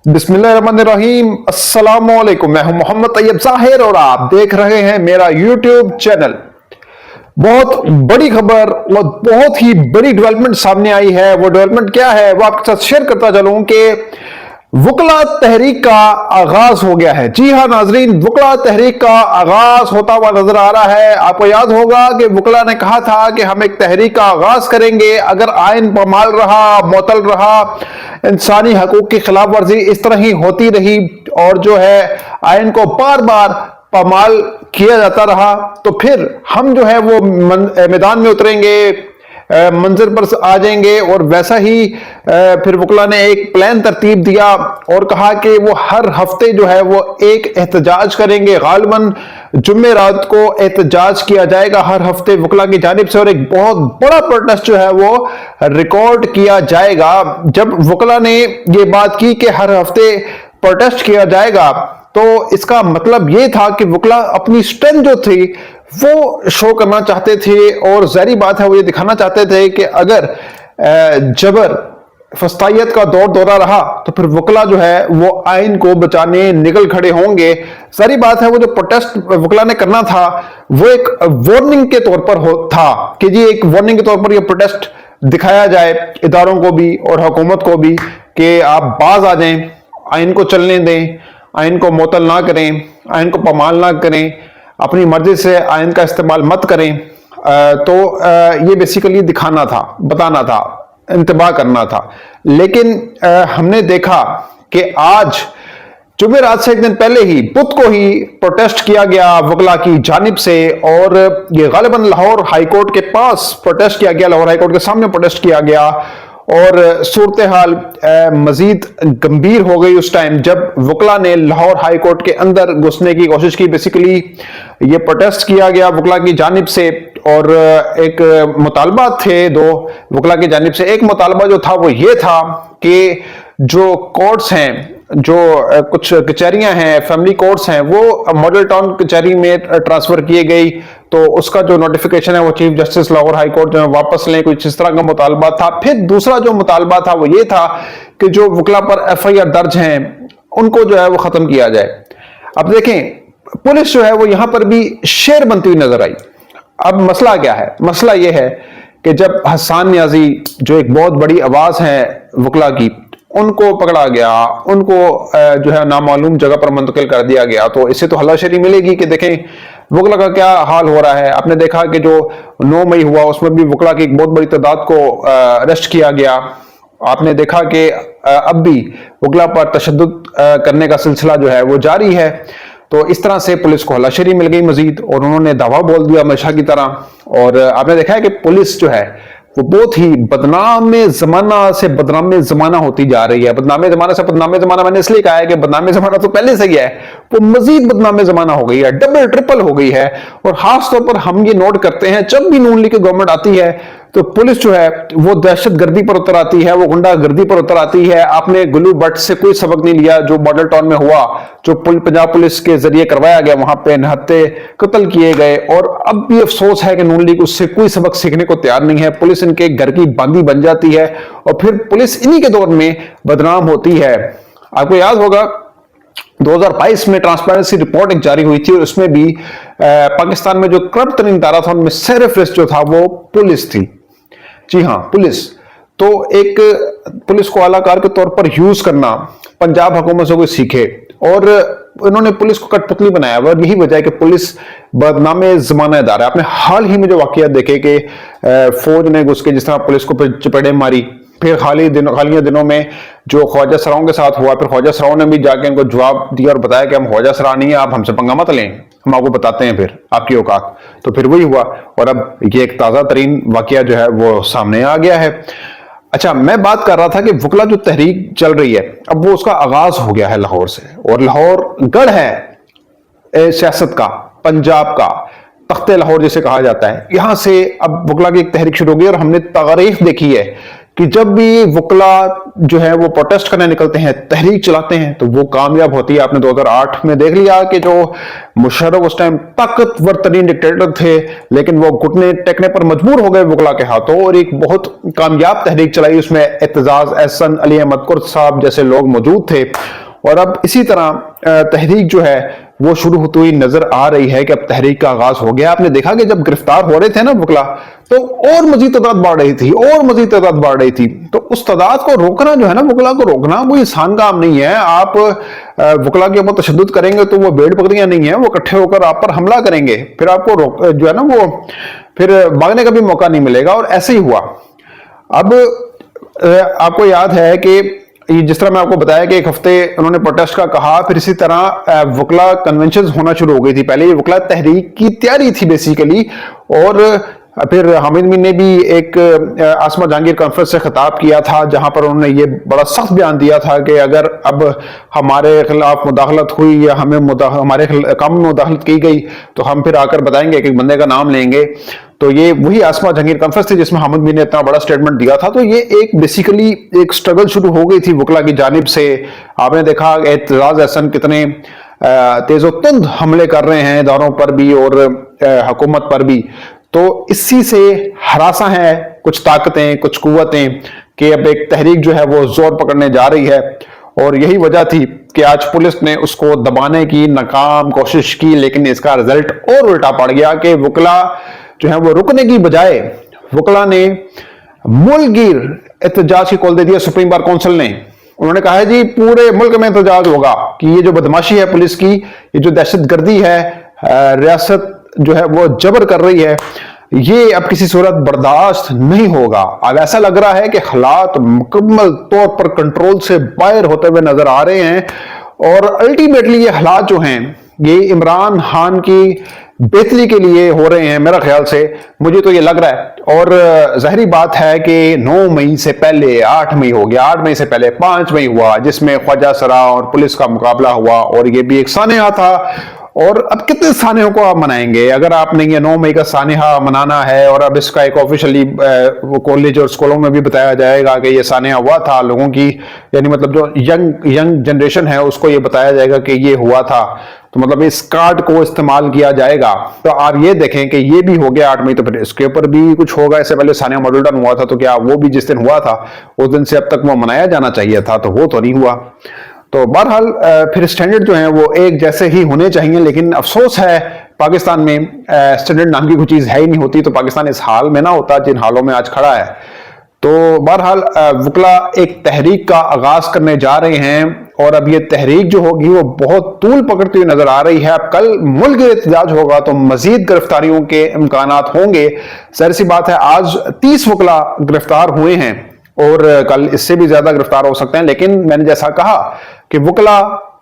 बिस्मिल्लाहिर्रहमानिर्रहीम। अस्सलामुअलैकुम। मैं हूं मोहम्मद तैयब ज़ाहिर और आप देख रहे हैं मेरा यूट्यूब चैनल। बहुत बड़ी खबर और बहुत ही बड़ी डेवलपमेंट सामने आई है। वो डेवलपमेंट क्या है वो आपके साथ शेयर करता चलूं कि वकला तहरीक का आगाज हो गया है। जी हां नाजरीन, वकला तहरीक का आगाज होता हुआ नजर आ रहा है। आपको याद होगा कि वकला ने कहा था कि हम एक तहरीक का आगाज करेंगे अगर आइन पामाल रहा, मुअत्तल रहा, इंसानी हकूक की खिलाफ वर्जी इस तरह ही होती रही और जो है आइन को बार बार पामाल किया जाता रहा तो फिर हम जो है वो मैदान में उतरेंगे, मंजर पर आ जाएंगे। और वैसा ही फिर वकला ने एक प्लान तरतीब दिया और कहा कि वो हर हफ्ते जो है वो एक एहतजाज करेंगे। गालिबन जुम्मे रात को एहतजाज किया जाएगा हर हफ्ते वकला की जानिब से और एक बहुत बड़ा प्रोटेस्ट जो है वो रिकॉर्ड किया जाएगा। जब वकला ने ये बात की कि हर हफ्ते प्रोटेस्ट किया जाएगा तो इसका मतलब ये था कि वकला अपनी स्ट्रेंथ जो थी वो शो करना चाहते थे और जाहिर बात है वो ये दिखाना चाहते थे कि अगर जबर फस्तायत का दौर दौरा रहा तो फिर वकला जो है वो आइन को बचाने निकल खड़े होंगे। सारी बात है वो जो प्रोटेस्ट वकला ने करना था वो एक वार्निंग के तौर पर था कि जी एक वार्निंग के तौर पर ये प्रोटेस्ट दिखाया जाए इदारों को भी और हुकूमत को भी कि आप बाज आ जाएं, आइन को चलने दें, आइन को मुअत्तल ना करें, आइन को पामाल ना करें, अपनी मर्जी से आइन का इस्तेमाल मत करें। ये बेसिकली दिखाना था, बताना था, इंतबाह करना था। लेकिन हमने देखा कि आज जुमेरात से एक दिन पहले ही बुध को ही प्रोटेस्ट किया गया वकला की जानिब से और ये गालिबन लाहौर हाईकोर्ट के पास प्रोटेस्ट किया गया, लाहौर हाईकोर्ट के सामने प्रोटेस्ट किया गया और सूरत हाल मजीद गंभीर हो गई उस टाइम जब वकला ने लाहौर हाई कोर्ट के अंदर घुसने की कोशिश की। बेसिकली ये प्रोटेस्ट किया गया वकला की जानिब से और एक मुतालबा थे दो वकला की जानिब से। एक मुतालबा जो था वो ये था कि जो कोर्ट्स हैं, जो कुछ कचहरियां हैं, फैमिली कोर्ट्स हैं, वो मॉडल टाउन कचहरी में ट्रांसफर किए गई तो उसका जो नोटिफिकेशन है वो chief justice Lahore high court जो है वापस लें, कुछ इस तरह का मुतालबा था। फिर दूसरा जो मुतालबा था वो ये था कि जो वकला पर एफआईआर दर्ज हैं उनको जो है वो खत्म किया जाए। अब देखें पुलिस जो है वो यहां पर भी शेर बनती हुई नजर आई। अब मसला क्या है? मसला ये है कि जब हसन नियाजी जो एक बहुत बड़ी आवाज है वकला की उनको पकड़ा गया, उनको जो है नामालूम जगह पर मुंतकिल कर दिया गया तो इससे तो हलाशरी मिलेगी कि देखें वकला का क्या हाल हो रहा है। आपने देखा कि जो 9 मई हुआ उसमें भी वकला की एक बहुत बड़ी तादाद को अरेस्ट किया गया। आपने देखा कि अब भी वकला पर तशद्दुद करने का सिलसिला जो है वो जारी है। तो इस तरह से पुलिस को हलाशरी मिल गई मजीद और उन्होंने दावा बोल दिया हमेशा की तरह। और आपने देखा है कि पुलिस जो है वो बहुत ही बदनाम जमाना से बदनाम जमाना होती जा रही है। बदनाम जमाना से बदनाम जमाना मैंने इसलिए कहा है कि बदनाम जमाना तो पहले से ही है, वो मजीद बदनाम जमाना हो गई है, डबल ट्रिपल हो गई है। और खास तौर पर हम ये नोट करते हैं जब भी नून लीग की गवर्नमेंट आती है तो पुलिस जो है वो दहशत गर्दी पर उतर आती है, वो गुंडा गर्दी पर उतर आती है। आपने गुलू भट्ट से कोई सबक नहीं लिया जो मॉडल टाउन में हुआ, जो पंजाब पुलिस के जरिए करवाया गया, वहां पे निहत्थे कत्ल किए गए। और अब भी अफसोस है कि नून लीग उससे कोई सबक सीखने को तैयार नहीं है। पुलिस इनके घर की बांदी बन जाती है और फिर पुलिस इन्हीं के दौर में बदनाम होती है। आपको याद होगा 2022 में ट्रांसपेरेंसी रिपोर्ट एक जारी हुई थी और उसमें भी पाकिस्तान में जो करप्ट तरीन इदारा था उनमें सरफहरिस्त जो था वो पुलिस थी। जी हाँ, पुलिस। तो एक पुलिस को आलाकार के तौर पर यूज करना पंजाब हुकूमत से कोई सीखे और उन्होंने पुलिस को कठपुतली बनाया और यही वजह है कि पुलिस बदनामे जमाना इदारा है। आपने हाल ही में जो वाकया देखे कि फौज ने घुस के जिस तरह पुलिस को चपेड़े मारी, फिर हालिया दिनों में जो ख्वाजा सराओं के साथ हुआ, फिर ख्वाजा सराओं ने भी जाके उनको जवाब दिया और बताया कि हम ख्वाजा सरा नहीं है, आप हमसे पंगा मत लें, हम आपको बताते हैं फिर आपकी औकात। तो फिर वही हुआ और अब ये एक ताजा तरीन वाकया जो है वो सामने आ गया है। अच्छा, मैं बात कर रहा था कि वकला जो तहरीक चल रही है अब वो उसका आगाज हो गया है लाहौर से और लाहौर गढ़ है सियासत का, पंजाब का तख्ते लाहौर जिसे कहा जाता है। यहां से अब वकला की एक तहरीक शुरू हो गई और हमने तारीख देखी है कि जब भी वकला जो है वो प्रोटेस्ट करने निकलते हैं, तहरीक चलाते हैं, तो वो कामयाब होती है। आपने 2008 में देख लिया कि जो मुशर्रफ उस टाइम ताकतवर तरीन डिक्टेटर थे, लेकिन वो घुटने टेकने पर मजबूर हो गए वकला के हाथों और एक बहुत कामयाब तहरीक चलाई। उसमें एतजाज एहसन, अली अहमद कुर्द साहब जैसे लोग मौजूद थे। और अब इसी तरह तहरीक जो है वो शुरू होती हुई नजर आ रही है कि अब तहरीक का आगाज हो गया। आपने देखा कि जब गिरफ्तार हो रहे थे ना वकला, तो और मजीद तादाद बढ़ रही थी और मजीद तादाद बढ़ रही थी। तो उस तादाद को रोकना जो है ना, वकला को रोकना कोई आसान काम नहीं है। आप वकला के ऊपर तशद्दुद करेंगे तो वो भेड़ बकरियां नहीं है, वो इकट्ठे होकर आप पर हमला करेंगे, फिर आपको जो है ना वो फिर भागने का भी मौका नहीं मिलेगा। और ऐसे ही हुआ। अब आपको याद है कि जिस तरह मैं आपको बताया कि एक हफ्ते उन्होंने प्रोटेस्ट का कहा, फिर इसी तरह वकला कन्वेंशन होना शुरू हो गई थी। पहले ये वकला तहरीक की तैयारी थी बेसिकली, और फिर हामिद मीर ने भी एक आसमा जहांगीर कॉन्फ्रेंस से खिताब किया था, जहां पर उन्होंने ये बड़ा सख्त बयान दिया था कि अगर अब हमारे खिलाफ मुदाखलत हुई या हमारे काम में मुदाखलत की गई तो हम फिर आकर बताएंगे, एक एक बंदे का नाम लेंगे। तो ये वही आसमा जहांगीर कॉन्फ्रेंस थी जिसमें हामिद मीर ने इतना बड़ा स्टेटमेंट दिया था। तो ये एक बेसिकली एक स्ट्रगल शुरू हो गई थी वकला की जानिब से। आपने देखा एतजाज एहसन कितने तेजोतुंद हमले कर रहे हैं इदारों पर भी और हुकूमत पर भी। तो इसी से हरासा है कुछ ताकतें, कुछ कुव्वतें कि अब एक तहरीक जो है वो जोर पकड़ने जा रही है। और यही वजह थी कि आज पुलिस ने उसको दबाने की नाकाम कोशिश की, लेकिन इसका रिजल्ट और उल्टा पड़ गया कि वकला जो है वो रुकने की बजाय वकला ने मुल्कगीर एहतजाज की कॉल दे दिया सुप्रीम बार काउंसिल ने। उन्होंने कहा है जी पूरे मुल्क में एहतजाज होगा कि ये जो बदमाशी है पुलिस की, ये जो दहशतगर्दी है, रियासत जो है वो जबर कर रही है, ये अब किसी सूरत बर्दाश्त नहीं होगा। अब ऐसा लग रहा है कि हालात मुकम्मल तौर पर कंट्रोल से बाहर होते हुए नजर आ रहे हैं और अल्टीमेटली ये हालात जो हैं ये इमरान खान की बेहतरी के लिए हो रहे हैं मेरा ख्याल से, मुझे तो ये लग रहा है। और जाहिर बात है कि 9 मई से पहले 8 मई हो गया, 8 मई से पहले 5 मई हुआ जिसमें ख्वाजा सरा और पुलिस का मुकाबला हुआ और ये भी एक सानेहा था। और अब कितने सानेहों को आप मनाएंगे? अगर आपने ये 9 मई का सानेहा मनाना है और अब इसका एक ऑफिशियली कॉलेज और स्कूलों में भी बताया जाएगा कि ये सानेहा हुआ था लोगों की, यानी मतलब जो यंग जनरेशन है उसको ये बताया जाएगा कि ये हुआ था, तो मतलब इस कार्ड को इस्तेमाल किया जाएगा। तो आप ये देखें कि ये भी हो गया 8 मई, तो फिर इसके ऊपर भी कुछ होगा। इससे पहले सानिया मॉडल टाउन हुआ था, तो क्या वो भी जिस दिन हुआ था उस दिन से अब तक वो मनाया जाना चाहिए था? तो वो तो नहीं हुआ। तो बहरहाल फिर स्टैंडर्ड जो है वो एक जैसे ही होने चाहिए, लेकिन अफसोस है पाकिस्तान में स्टैंडर्ड नाम की कोई चीज है ही नहीं होती, तो पाकिस्तान इस हाल में ना होता जिन हालों में आज खड़ा है। तो बहरहाल वकला एक तहरीक का आगाज करने जा रहे हैं और अब ये तहरीक जो होगी वो बहुत तूल पकड़ती हुई नजर आ रही है। अब कल मुल्क एहतजाज होगा तो मजीद गिरफ्तारियों के इम्कानात होंगे। जाहिर सी बात है आज 30 वकला गिरफ्तार हुए हैं और कल इससे भी ज्यादा गिरफ्तार हो सकते हैं, लेकिन मैंने जैसा कहा कि वकला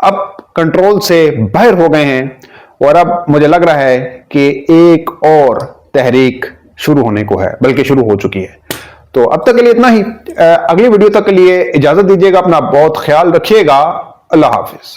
अब कंट्रोल से बाहर हो गए हैं और अब मुझे लग रहा है कि एक और तहरीक शुरू होने को है, बल्कि शुरू हो चुकी है। तो अब तक के लिए इतना ही। अगली वीडियो तक के लिए इजाजत दीजिएगा, अपना बहुत ख्याल रखिएगा। अल्लाह हाफिज।